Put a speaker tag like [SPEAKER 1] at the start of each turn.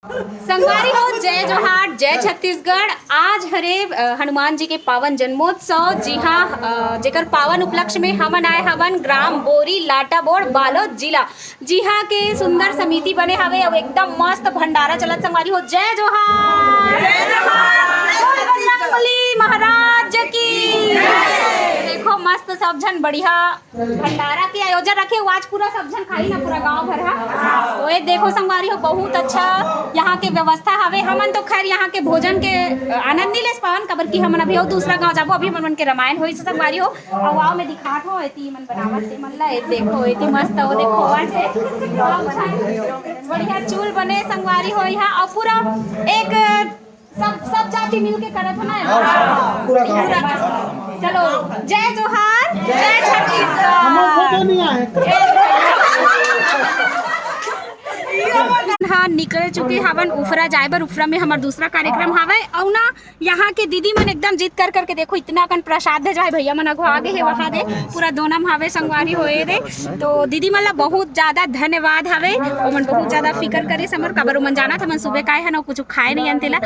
[SPEAKER 1] संगवारी हो, जय जोहार, जय छत्तीसगढ़। आज हरे हनुमान जी के पावन जन्मोत्सव। जी हाँ, जेकर पावन उपलक्ष्य में हमन आए हवन ग्राम बोरी लाटाबोड़ बालोद जिला। जी हाँ के सुंदर समिति बने हवे और एकदम मस्त भंडारा चलत। संगवारी हो, जय जोहार, जय जोहार, बजरंगबली महाराज की। देखो मस्त सब जन बढ़िया भंडारा के आयोजन रखे। आज पूरा सब जन खाई ना, पूरा गांव भर हा। तो ये देखो संगवारी हो, बहुत अच्छा यहाँ के व्यवस्था हवे। हमन तो खैर यहाँ के भोजन के आनंद नहीं ले पावन, कबर की हमन अभी और दूसरा गांव जाबो। अभी मन के रामायण होई संगवारी हो, और गांव में दिखात हो एती मन बनावत ते मन ला। ए देखो एती मस्त हो, देखो वाटे बढ़िया चूल बने संगवारी हो यहाँ। और पूरा एक सब जाति मिल के करत है ना पूरा। चलो जय जोहार, जय छत्तीसगढ़। हाँ, निकल चुके हवन उफरा जाए बर। उफरा में हमार दूसरा कार्यक्रम हवे। और ना यहाँ के दीदी मन एकदम जिद कर करके देखो इतना कन प्रसाद दे जाए। भैया मन अगो आगे है वहाँ दे पूरा दोनम हवे संगवारी होए रे। तो दीदी मन ला बहुत ज्यादा धन्यवाद हवे। और मन बहुत ज्यादा फिकर करे समर कबर मन जाना था मन सुबह काहे है ना कुछ खाए नहीं अंतेला।